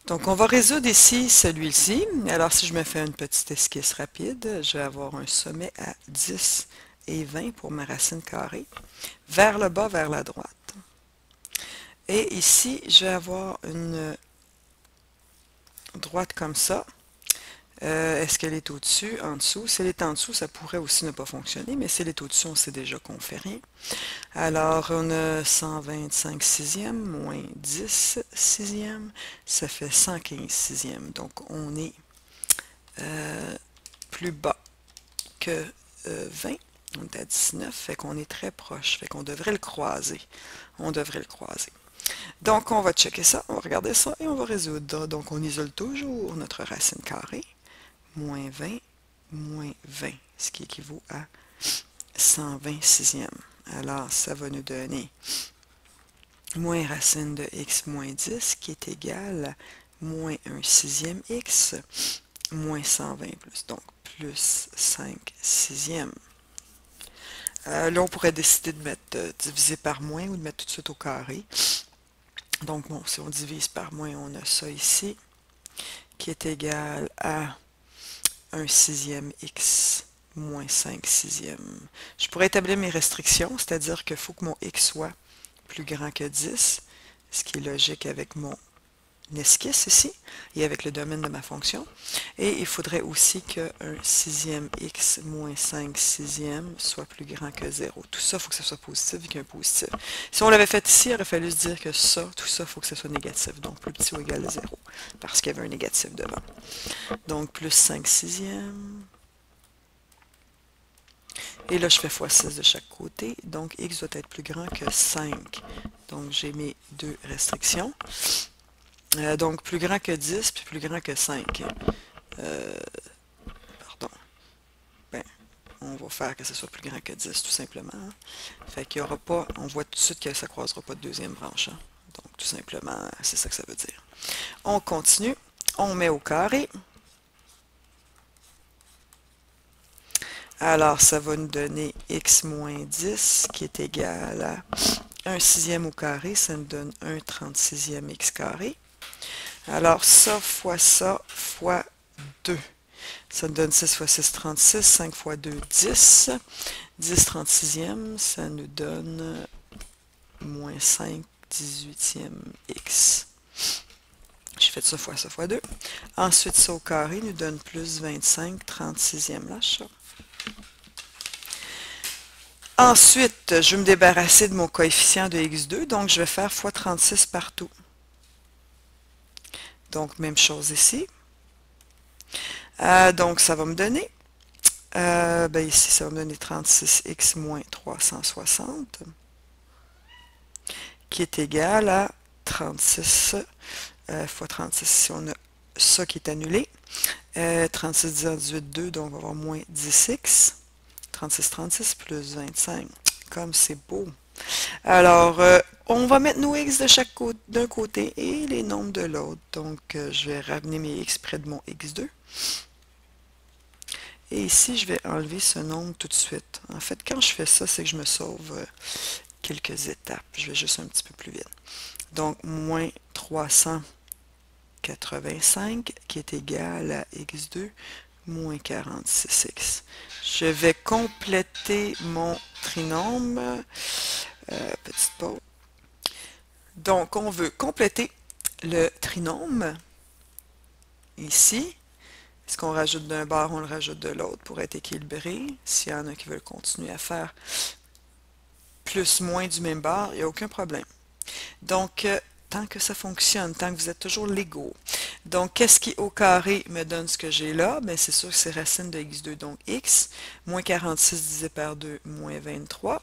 Donc, on va résoudre ici celui-ci. Alors, si je me fais une petite esquisse rapide, je vais avoir un sommet à 10 et 20 pour ma racine carrée, vers le bas, vers la droite. Et ici, je vais avoir une droite comme ça. Est-ce qu'elle est au-dessus, en dessous? Si elle est en dessous, ça pourrait aussi ne pas fonctionner, mais si elle est au-dessus, on sait déjà qu'on ne fait rien. Alors, on a 125 sixièmes moins 10 sixièmes, ça fait 115 sixièmes. Donc, on est plus bas que 20. On est à 19, fait qu'on est très proche, fait qu'on devrait le croiser. On devrait le croiser. Donc, on va checker ça, on va regarder ça et on va résoudre. Donc, on isole toujours notre racine carrée. Moins 20, moins 20, ce qui équivaut à 120 sixièmes. Alors, ça va nous donner moins racine de x moins 10, qui est égal à moins 1 sixième x, moins 120 plus, donc plus 5 sixièmes. Là, on pourrait décider de mettre divisé par moins ou de mettre tout de suite au carré. Donc, bon, si on divise par moins, on a ça ici, qui est égal à 1 sixième x moins 5 sixièmes. Je pourrais établir mes restrictions, c'est-à-dire qu'il faut que mon x soit plus grand que 10, ce qui est logique avec mon esquisse ici, et avec le domaine de ma fonction. Et il faudrait aussi que 1 sixième x moins 5 sixièmes soit plus grand que 0. Tout ça, il faut que ce soit positif et qu'un positif. Si on l'avait fait ici, il aurait fallu se dire que ça, tout ça, il faut que ce soit négatif, donc plus petit ou égal à 0, parce qu'il y avait un négatif devant. Donc plus 5 sixièmes. Et là, je fais x6 de chaque côté, donc x doit être plus grand que 5. Donc j'ai mes deux restrictions. Donc plus grand que 10, puis plus grand que 5. Pardon. Ben, on va faire que ce soit plus grand que 10, tout simplement. Fait qu'il y aura pas, on voit tout de suite que ça ne croisera pas de deuxième branche. Hein. Donc tout simplement, c'est ça que ça veut dire. On continue, on met au carré. Alors, ça va nous donner x moins 10, qui est égal à 1 sixième au carré, ça nous donne 1 36e x carré. Alors, ça fois 2. Ça nous donne 6 fois 6, 36, 5 fois 2, 10. 10 36e, ça nous donne moins 5 18e x. J'ai fait ça fois 2. Ensuite, ça au carré nous donne plus 25 36e. Lâche ça. Ensuite, je vais me débarrasser de mon coefficient de x2, donc je vais faire fois 36 partout. Donc, même chose ici. Donc, ça va me donner, ben ici, ça va me donner 36x moins 360, qui est égal à 36 fois 36, si on a ça qui est annulé. 36 divisé 18, 2, donc on va avoir moins 10x. 36, 36 plus 25. Comme c'est beau. Alors, on va mettre nos x de chaque côté, d'un côté et les nombres de l'autre. Donc, je vais ramener mes x près de mon x2. Et ici, je vais enlever ce nombre tout de suite. En fait, quand je fais ça, c'est que je me sauve quelques étapes. Je vais juste un petit peu plus vite. Donc, moins 385, qui est égal à x2 moins 46x. Je vais compléter mon trinôme. Petite pause. Donc, on veut compléter le trinôme. Ici, est-ce qu'on rajoute d'un bord, on le rajoute de l'autre pour être équilibré? S'il y en a qui veulent continuer à faire plus, moins du même bord, il n'y a aucun problème. Donc, tant que ça fonctionne, tant que vous êtes toujours légaux. Donc, qu'est-ce qui au carré me donne ce que j'ai là? Bien, c'est sûr que c'est racine de x2, donc x. Moins 46 divisé par 2, moins 23.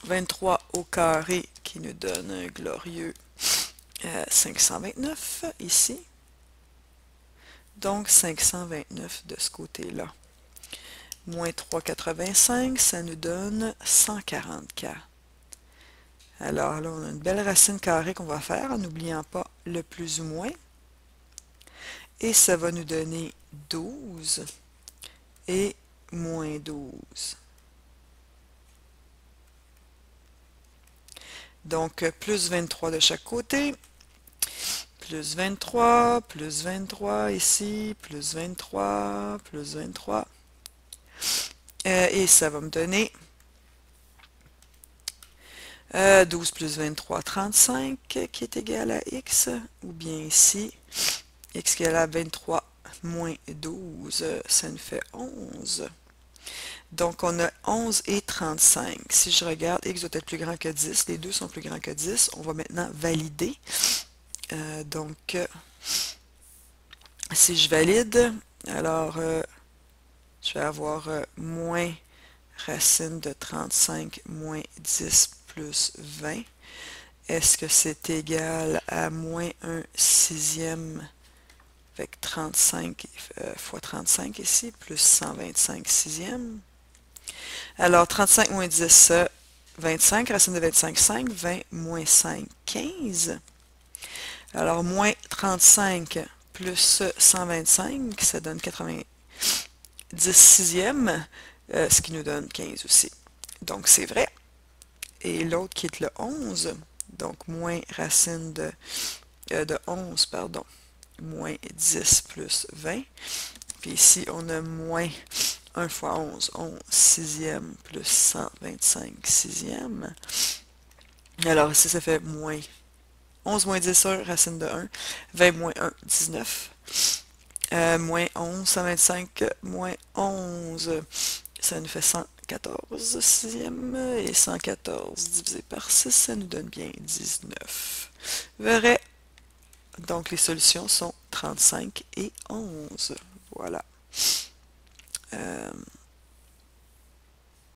23 au carré qui nous donne un glorieux 529 ici. Donc, 529 de ce côté-là. Moins 385, ça nous donne 144. Alors là, on a une belle racine carrée qu'on va faire en n'oubliant pas le plus ou moins. Et ça va nous donner 12 et moins 12. Donc, plus 23 de chaque côté. plus 23 ici, plus 23, plus 23. Et ça va me donner 12 plus 23, 35, qui est égal à x, ou bien ici, x qui est égal à 23 moins 12, ça nous fait 11. Donc, on a 11 et 35. Si je regarde, x doit être plus grand que 10. Les deux sont plus grands que 10. On va maintenant valider. Donc, si je valide, alors je vais avoir moins racine de 35 moins 10 plus 20. Est-ce que c'est égal à moins 1 sixième avec 35 fois 35 ici, plus 125 sixième? Alors, 35 moins 10, 25. Racine de 25, 5. 20 moins 5, 15. Alors, moins 35 plus 125, ça donne 90 sixièmes, ce qui nous donne 15 aussi. Donc, c'est vrai. Et l'autre qui est le 11, donc moins racine de 11, pardon, moins 10 plus 20. Puis ici, on a moins 1 fois 11, 11 sixième plus 125 sixième. Alors ici, ça fait moins 11 moins 10, 1, racine de 1. 20 moins 1, 19. Moins 11, 125 moins 11. Ça nous fait 114 sixième. Et 114 divisé par 6, ça nous donne bien 19. Vrai. Donc les solutions sont 35 et 11. Voilà.